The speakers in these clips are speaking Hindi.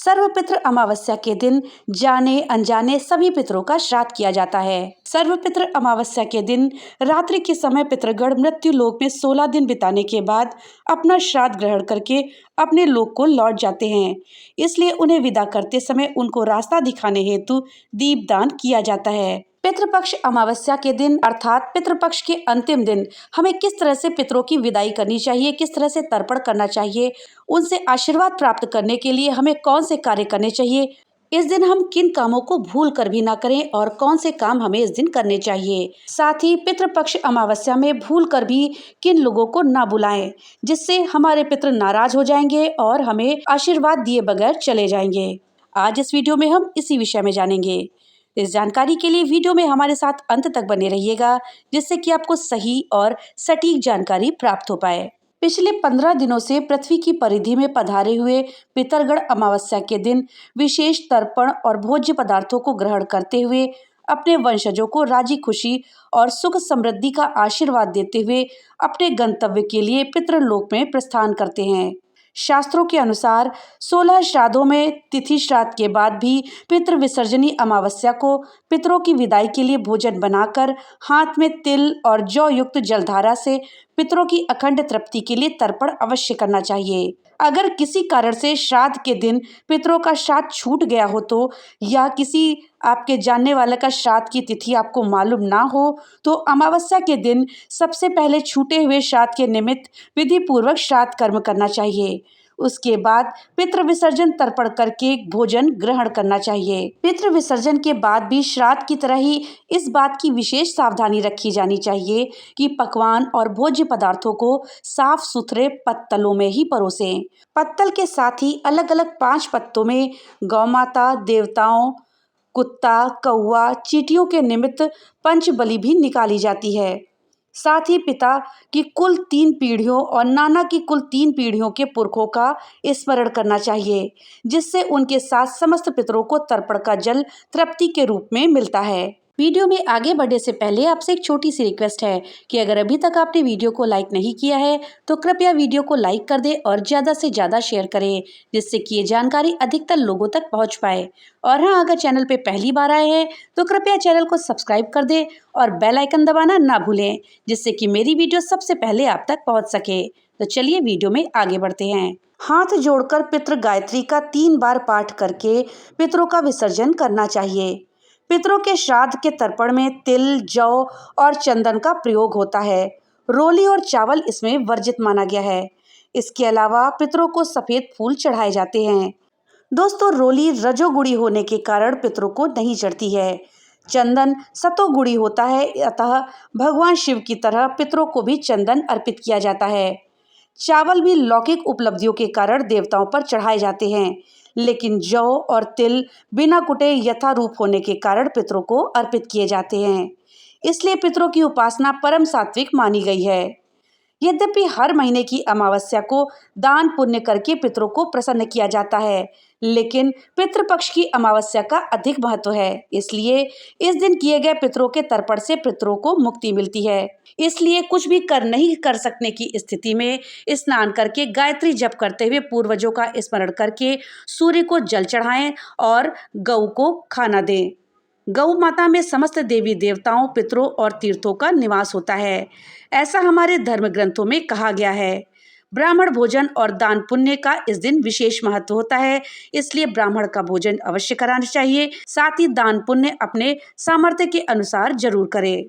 सर्वपितृ अमावस्या के दिन जाने अनजाने सभी पितरों का श्राद्ध किया जाता है। सर्वपितृ अमावस्या के दिन रात्रि के समय पितृगण मृत्यु लोक में 16 दिन बिताने के बाद अपना श्राद्ध ग्रहण करके अपने लोक को लौट जाते हैं। इसलिए उन्हें विदा करते समय उनको रास्ता दिखाने हेतु दीपदान किया जाता है। पितृपक्ष अमावस्या के दिन अर्थात पितृपक्ष के अंतिम दिन हमें किस तरह से पितरों की विदाई करनी चाहिए, किस तरह से तर्पण करना चाहिए, उनसे आशीर्वाद प्राप्त करने के लिए हमें कौन से कार्य करने चाहिए, इस दिन हम किन कामों को भूल कर भी ना करें और कौन से काम हमें इस दिन करने चाहिए। साथ ही पितृपक्ष अमावस्या में भूल कर भी किन लोगों को ना बुलाएं जिससे हमारे पितृ नाराज हो जाएंगे और हमें आशीर्वाद दिए बगैर चले जाएंगे। आज इस वीडियो में हम इसी विषय में जानेंगे। इस जानकारी के लिए वीडियो में हमारे साथ अंत तक बने रहिएगा, जिससे कि आपको सही और सटीक जानकारी प्राप्त हो पाए। पिछले 15 दिनों से पृथ्वी की परिधि में पधारे हुए पितरगण अमावस्या के दिन विशेष तर्पण और भोज्य पदार्थों को ग्रहण करते हुए अपने वंशजों को राजी खुशी और सुख समृद्धि का आशीर्वाद देते हुए अपने गंतव्य के लिए पितृलोक में प्रस्थान करते हैं। शास्त्रों के अनुसार 16 श्राद्धों में तिथि श्राद्ध के बाद भी पितृ विसर्जनी अमावस्या को पितरों की विदाई के लिए भोजन बनाकर हाथ में तिल और जौ युक्त जलधारा से पितरों की अखंड तृप्ति के लिए तर्पण अवश्य करना चाहिए। अगर किसी कारण से श्राद्ध के दिन पितरों का श्राद्ध छूट गया हो तो, या किसी आपके जानने वाले का श्राद्ध की तिथि आपको मालूम ना हो तो अमावस्या के दिन सबसे पहले छूटे हुए श्राद्ध के निमित्त विधि पूर्वक श्राद्ध कर्म करना चाहिए। उसके बाद पितृ विसर्जन तर्पण करके भोजन ग्रहण करना चाहिए। पितृ विसर्जन के बाद भी श्राद्ध की तरह ही इस बात की विशेष सावधानी रखी जानी चाहिए कि पकवान और भोज्य पदार्थों को साफ सुथरे पत्तलों में ही परोसें। पत्तल के साथ ही अलग अलग 5 पत्तों में गौ माता, देवताओं, कुत्ता, कौवा, चींटियों के निमित्त पंचबलि भी निकाली जाती है। साथ ही पिता की कुल 3 पीढ़ियों और नाना की कुल 3 पीढ़ियों के पुरखों का स्मरण करना चाहिए, जिससे उनके साथ समस्त पितरों को तर्पण का जल तृप्ति के रूप में मिलता है। वीडियो में आगे बढ़ने से पहले आपसे एक छोटी सी रिक्वेस्ट है कि अगर अभी तक आपने वीडियो को लाइक नहीं किया है तो कृपया वीडियो को लाइक कर दें और ज़्यादा से ज़्यादा शेयर करें, जिससे कि ये जानकारी अधिकतर लोगों तक पहुंच पाए। और हाँ, अगर चैनल पे पहली बार आए हैं तो कृपया चैनल को सब्सक्राइब कर दें और बेल आइकन दबाना ना भूलें, जिससे कि मेरी वीडियो सबसे पहले आप तक पहुँच सके। तो चलिए वीडियो में आगे बढ़ते हैं। हाथ जोड़कर पितृ गायत्री का 3 बार पाठ करके पितरों का विसर्जन करना चाहिए। पितरों के श्राद्ध के तर्पण में तिल, जौ और चंदन का प्रयोग होता है। रोली और चावल इसमें वर्जित माना गया है। इसके अलावा पितरों को सफेद फूल चढ़ाए जाते हैं। दोस्तों, रोली रजोगुणी होने के कारण पितरों को नहीं चढ़ती है। चंदन सतोगुणी होता है, अतः भगवान शिव की तरह पितरों को भी चंदन अर्पित किया जाता है। चावल भी लौकिक उपलब्धियों के कारण देवताओं पर चढ़ाए जाते हैं, लेकिन जौ और तिल बिना कुटे यथारूप होने के कारण पितरों को अर्पित किए जाते हैं। इसलिए पितरों की उपासना परम सात्विक मानी गई है। यद्यपि हर महीने की अमावस्या को दान पुण्य करके पितरों को प्रसन्न किया जाता है, लेकिन पितृपक्ष की अमावस्या का अधिक महत्व है। इसलिए इस दिन किए गए पितरों के तर्पण से पितरों को मुक्ति मिलती है। इसलिए कुछ भी नहीं कर सकने की स्थिति में स्नान करके गायत्री जप करते हुए पूर्वजों का स्मरण करके सूर्य को जल चढ़ाएं और गौ को खाना दें। गौ माता में समस्त देवी देवताओं, पितरों और तीर्थों का निवास होता है, ऐसा हमारे धर्म ग्रंथों में कहा गया है। ब्राह्मण भोजन और दान पुण्य का इस दिन विशेष महत्व होता है, इसलिए ब्राह्मण का भोजन अवश्य कराना चाहिए। साथ ही दान पुण्य अपने सामर्थ्य के अनुसार जरूर करें।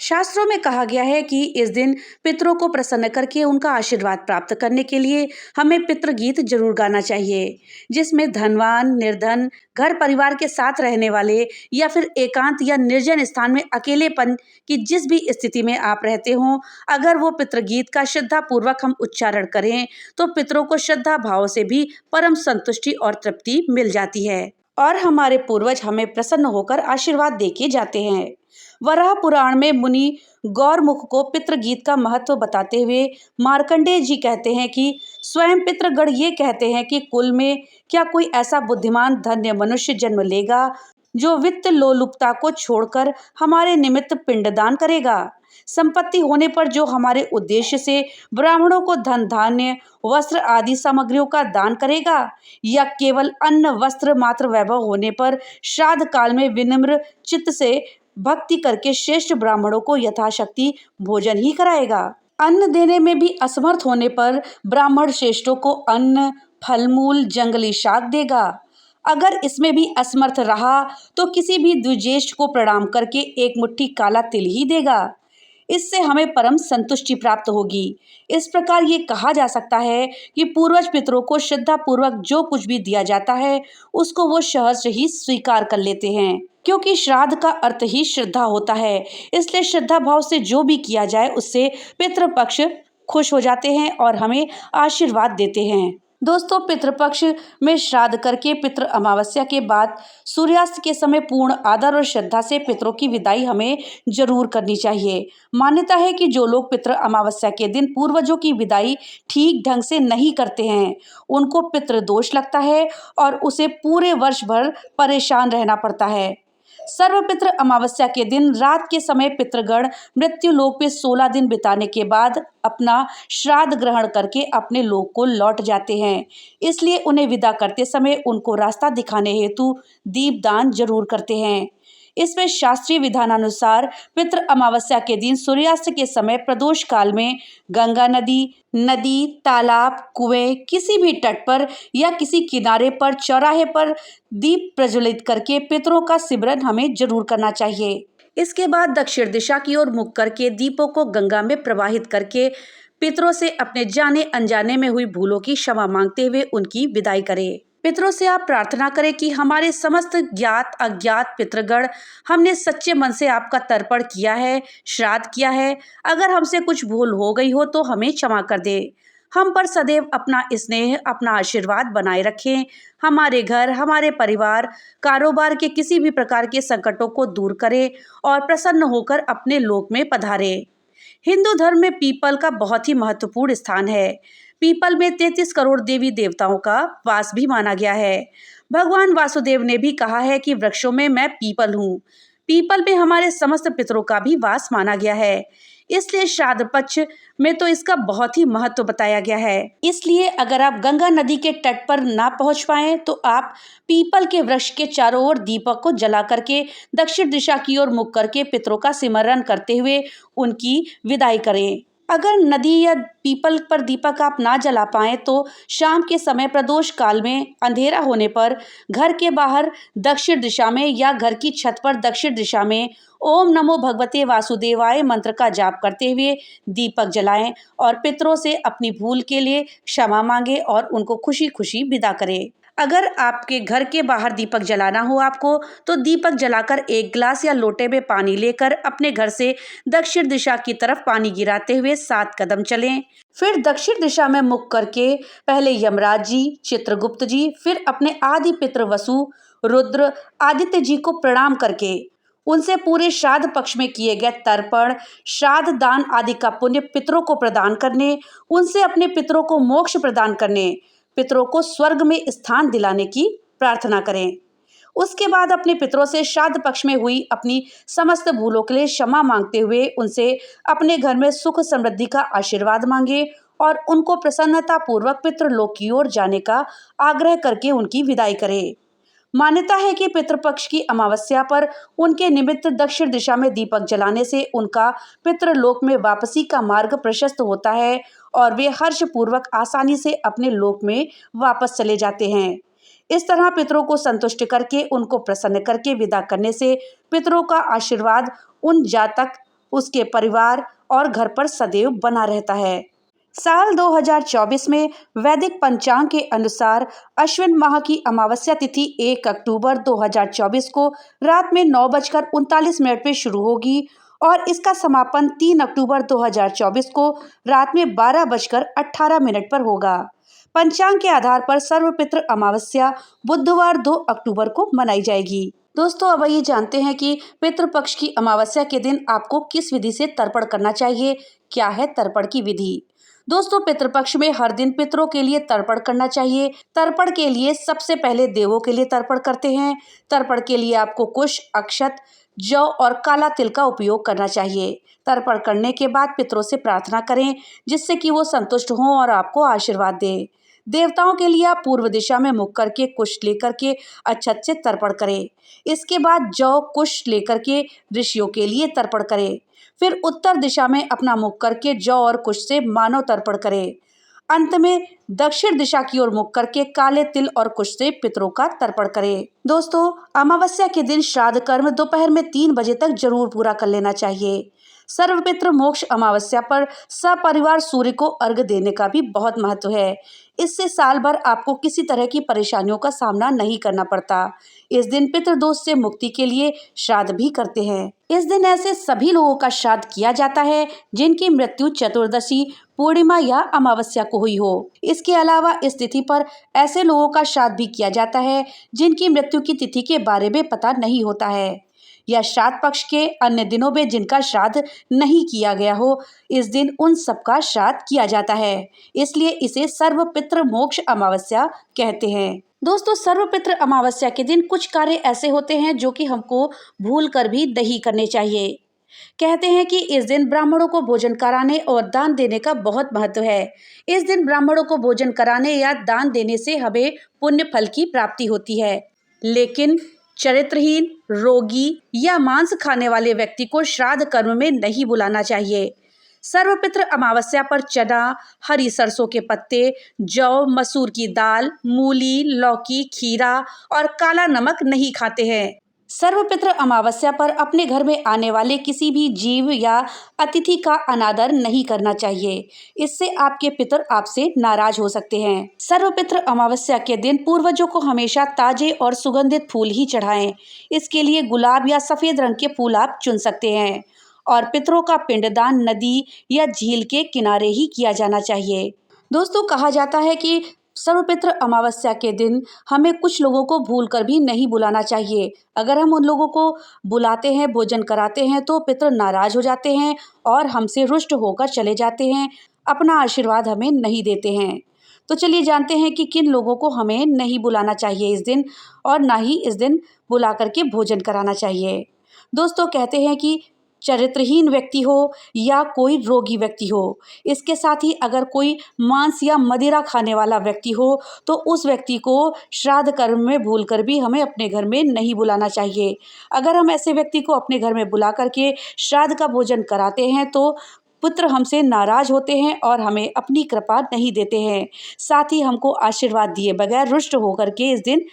शास्त्रों में कहा गया है कि इस दिन पितरों को प्रसन्न करके उनका आशीर्वाद प्राप्त करने के लिए हमें पितृगीत जरूर गाना चाहिए, जिसमें धनवान, निर्धन, घर परिवार के साथ रहने वाले या फिर एकांत या निर्जन स्थान में अकेलेपन की जिस भी स्थिति में आप रहते हों, अगर वो पितृगीत का श्रद्धा पूर्वक हम उच्चारण करें तो पितरों को श्रद्धा भाव से भी परम संतुष्टि और तृप्ति मिल जाती है और हमारे पूर्वज हमें प्रसन्न होकर आशीर्वाद देके जाते हैं। वराह पुराण में मुनि गौरमुख को पितृगीत का महत्व बताते हुए मार्कंडेय जी कहते हैं कि स्वयं पितृगण ये कहते हैं कि कुल में क्या कोई ऐसा बुद्धिमान धन्य मनुष्य जन्म लेगा जो वित्त लोलुपता को छोड़कर हमारे निमित्त पिंडदान करेगा। संपत्ति होने पर जो हमारे उद्देश्य से ब्राह्मणों को धन धान्य वस्त्र आदि सामग्रियों का दान करेगा, या केवल अन्न वस्त्र मात्र वैभव होने पर श्राद्ध काल में विनम्र चित्त से भक्ति करके श्रेष्ठ ब्राह्मणों को यथाशक्ति भोजन ही कराएगा। अन्न देने में भी असमर्थ होने पर ब्राह्मण श्रेष्ठों को अन्न, फल मूल, जंगली शाक देगा। अगर इसमें भी असमर्थ रहा तो किसी भी द्विजेष्ठ को प्रणाम करके एक मुट्ठी काला तिल ही देगा। इससे हमें परम संतुष्टि प्राप्त होगी। इस प्रकार ये कहा जा सकता है कि पूर्वज पितरों को श्रद्धा पूर्वक जो कुछ भी दिया जाता है उसको वो सहर्ष ही स्वीकार कर लेते हैं, क्योंकि श्राद्ध का अर्थ ही श्रद्धा होता है। इसलिए श्रद्धा भाव से जो भी किया जाए उससे पितृपक्ष खुश हो जाते हैं और हमें आशीर्वाद देते हैं। दोस्तों, पितृपक्ष में श्राद्ध करके पितृ अमावस्या के बाद सूर्यास्त के समय पूर्ण आदर और श्रद्धा से पितरों की विदाई हमें जरूर करनी चाहिए। मान्यता है कि जो लोग पितृ अमावस्या के दिन पूर्वजों की विदाई ठीक ढंग से नहीं करते हैं उनको पितृदोष लगता है और उसे पूरे वर्ष भर परेशान रहना पड़ता है। सर्वपितृ अमावस्या के दिन रात के समय पितृगण मृत्यु लोक में 16 दिन बिताने के बाद अपना श्राद्ध ग्रहण करके अपने लोक को लौट जाते हैं। इसलिए उन्हें विदा करते समय उनको रास्ता दिखाने हेतु दीपदान जरूर करते हैं। इसमें शास्त्रीय विधानानुसार पितृ अमावस्या के दिन सूर्यास्त के समय प्रदोष काल में गंगा नदी, तालाब, कुएं, किसी भी तट पर या किसी किनारे पर, चौराहे पर दीप प्रज्वलित करके पितरों का सिमरन हमें जरूर करना चाहिए। इसके बाद दक्षिण दिशा की ओर मुख करके दीपों को गंगा में प्रवाहित करके पितरों से अपने जाने अनजाने में हुई भूलों की क्षमा मांगते हुए उनकी विदाई करें। पितरों से आप प्रार्थना करें कि हमारे समस्त ज्ञात अज्ञात पितृगण, हमने सच्चे मन से आपका तर्पण किया है, श्राद्ध किया है। अगर हमसे कुछ भूल हो गई हो तो हमें क्षमा कर दे। हम पर सदैव अपना स्नेह, अपना आशीर्वाद बनाए रखें। हमारे घर, हमारे परिवार, कारोबार के किसी भी प्रकार के संकटों को दूर करें और प्रसन्न होकर अपने लोक में पधारे। हिंदू धर्म में पीपल का बहुत ही महत्वपूर्ण स्थान है। पीपल में 33 करोड़ देवी देवताओं का वास भी माना गया है। भगवान वासुदेव ने भी कहा है कि वृक्षों में मैं पीपल हूँ। पीपल में हमारे समस्त पितरों का भी वास माना गया है। इसलिए श्राद्ध पक्ष में तो इसका बहुत ही महत्व बताया गया है। इसलिए अगर आप गंगा नदी के तट पर ना पहुंच पाए तो आप पीपल के वृक्ष के चारों ओर दीपक को जला करके दक्षिण दिशा की ओर मुख करके पितरों का सिमरन करते हुए उनकी विदाई करें। अगर नदी या पीपल पर दीपक आप ना जला पाएं तो शाम के समय प्रदोष काल में अंधेरा होने पर घर के बाहर दक्षिण दिशा में या घर की छत पर दक्षिण दिशा में ओम नमो भगवते वासुदेवाय मंत्र का जाप करते हुए दीपक जलाएं और पितरों से अपनी भूल के लिए क्षमा मांगे और उनको खुशी खुशी विदा करें। अगर आपके घर के बाहर दीपक जलाना हो आपको तो दीपक जलाकर एक गिलास या लोटे में पानी लेकर अपने घर से दक्षिण दिशा की तरफ पानी गिराते हुए 7 कदम चलें। फिर दक्षिण दिशा में मुख करके पहले यमराज जी, चित्रगुप्त जी, फिर अपने आदि पितृ वसु, रुद्र, आदित्य जी को प्रणाम करके उनसे पूरे श्राद्ध पक्ष में किए गए तर्पण, श्राद्ध दान आदि का पुण्य पितरों को प्रदान करने, उनसे अपने पितरों को मोक्ष प्रदान करने, पितरों को स्वर्ग में स्थान दिलाने की प्रार्थना करें। उसके बाद अपने पितरों से श्राद्ध पक्ष में हुई अपनी समस्त भूलों के लिए क्षमा मांगते हुए उनसे अपने घर में सुख समृद्धि का आशीर्वाद मांगे और उनको प्रसन्नता पूर्वक पितृलोक की ओर जाने का आग्रह करके उनकी विदाई करें। मान्यता है कि पितृपक्ष की अमावस्या पर उनके निमित्त दक्षिण दिशा में दीपक जलाने से उनका पितृलोक में वापसी का मार्ग प्रशस्त होता है और वे हर्षपूर्वक आसानी से अपने लोक में वापस चले जाते हैं। इस तरह पितरों को संतुष्ट करके उनको प्रसन्न करके विदा करने से पितरों का आशीर्वाद उन जातक, उसके परिवार और घर पर सदैव बना रहता है। साल 2024 में वैदिक पंचांग के अनुसार अश्विन माह की अमावस्या तिथि 1 अक्टूबर 2024 को रात में 9:39 पर शुरू होगी और इसका समापन 3 अक्टूबर 2024 को रात में 12:18 पर होगा। पंचांग के आधार पर सर्वपितृ अमावस्या बुधवार 2 अक्टूबर को मनाई जाएगी। दोस्तों, अब ये जानते हैं कि पितृपक्ष की अमावस्या के दिन आपको किस विधि से तर्पण करना चाहिए। क्या है तर्पण की विधि? दोस्तों, पितृपक्ष में हर दिन पितरों के लिए तर्पण करना चाहिए। तर्पण के लिए सबसे पहले देवों के लिए तर्पण करते हैं। तर्पण के लिए आपको कुश, अक्षत, जौ और काला तिल का उपयोग करना चाहिए। तर्पण करने के बाद पितरों से प्रार्थना करें जिससे कि वो संतुष्ट हों और आपको आशीर्वाद दें। देवताओं के लिए आप पूर्व दिशा में मुख करके कुश लेकर के अच्छत से तर्पण करें। इसके बाद जौ कुश लेकर के ऋषियों के लिए तर्पण करें। फिर उत्तर दिशा में अपना मुख करके जौ और कुश से मानव तर्पण करें। अंत में दक्षिण दिशा की ओर मुख करके काले तिल और कुश से पितरों का तर्पण करें। दोस्तों, अमावस्या के दिन श्राद्ध कर्म दोपहर में 3 बजे तक जरूर पूरा कर लेना चाहिए। सर्वपितृ मोक्ष अमावस्या पर सपरिवार सूर्य को अर्घ्य देने का भी बहुत महत्व है। इससे साल भर आपको किसी तरह की परेशानियों का सामना नहीं करना पड़ता। इस दिन पितृदोष से मुक्ति के लिए श्राद्ध भी करते हैं। इस दिन ऐसे सभी लोगों का श्राद्ध किया जाता है जिनकी मृत्यु चतुर्दशी, पूर्णिमा या अमावस्या को हुई हो। इसके अलावा इस तिथि पर ऐसे लोगों का श्राद्ध भी किया जाता है जिनकी मृत्यु की तिथि के बारे में पता नहीं होता है, या श्राद्ध पक्ष के अन्य दिनों में जिनका श्राद्ध नहीं किया गया हो, इस दिन उन सबका श्राद्ध किया जाता है। इसलिए इसे सर्वपितृ मोक्ष अमावस्या कहते हैं। दोस्तों, सर्वपितृ अमावस्या के दिन कुछ कार्य ऐसे होते हैं जो कि हमको भूल कर भी नहीं करने चाहिए। कहते हैं कि इस दिन ब्राह्मणों को भोजन कराने और दान देने का बहुत महत्व है। इस दिन ब्राह्मणों को भोजन कराने या दान देने से हमें पुण्य फल की प्राप्ति होती है, लेकिन चरित्रहीन, रोगी या मांस खाने वाले व्यक्ति को श्राद्ध कर्म में नहीं बुलाना चाहिए। सर्वपितृ अमावस्या पर चना, हरी सरसों के पत्ते, जौ, मसूर की दाल, मूली, लौकी, खीरा और काला नमक नहीं खाते हैं। सर्वपितृ अमावस्या पर अपने घर में आने वाले किसी भी जीव या अतिथि का अनादर नहीं करना चाहिए। इससे आपके पितर आपसे नाराज हो सकते हैं। सर्वपितृ अमावस्या के दिन पूर्वजों को हमेशा ताजे और सुगंधित फूल ही चढ़ाएं। इसके लिए गुलाब या सफेद रंग के फूल आप चुन सकते हैं और पितरों का पिंडदान नदी या झील के किनारे ही किया जाना चाहिए। दोस्तों, कहा जाता है कि सर्वपितृ अमावस्या के दिन हमें कुछ लोगों को भूल कर भी नहीं बुलाना चाहिए। अगर हम उन लोगों को बुलाते हैं, भोजन कराते हैं, तो पितृ नाराज हो जाते हैं और हमसे रुष्ट होकर चले जाते हैं, अपना आशीर्वाद हमें नहीं देते हैं। तो चलिए जानते हैं कि किन लोगों को हमें नहीं बुलाना चाहिए इस दिन, और ना ही इस दिन बुला करके भोजन कराना चाहिए। दोस्तों, कहते हैं कि चरित्रहीन व्यक्ति हो या कोई रोगी व्यक्ति हो, इसके साथ ही अगर कोई मांस या मदिरा खाने वाला व्यक्ति हो, तो उस व्यक्ति को श्राद्ध कर्म में भूलकर भी हमें अपने घर में नहीं बुलाना चाहिए। अगर हम ऐसे व्यक्ति को अपने घर में बुला करके श्राद्ध का भोजन कराते हैं तो पुत्र हमसे नाराज होते हैं और हमें अपनी कृपा नहीं देते हैं, साथ ही हमको आशीर्वाद दिए बगैर रुष्ट होकर के इस दिन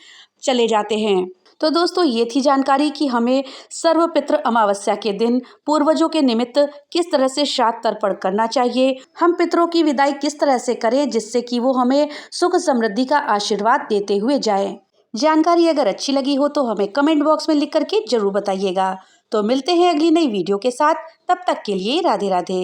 चले जाते हैं। तो दोस्तों, ये थी जानकारी कि हमें सर्वपितृ अमावस्या के दिन पूर्वजों के निमित्त किस तरह से श्राद्ध तर्पण करना चाहिए, हम पितरों की विदाई किस तरह से करें जिससे कि वो हमें सुख समृद्धि का आशीर्वाद देते हुए जाए। जानकारी अगर अच्छी लगी हो तो हमें कमेंट बॉक्स में लिख करके जरूर बताइएगा। तो मिलते हैं अगली नई वीडियो के साथ, तब तक के लिए राधे राधे।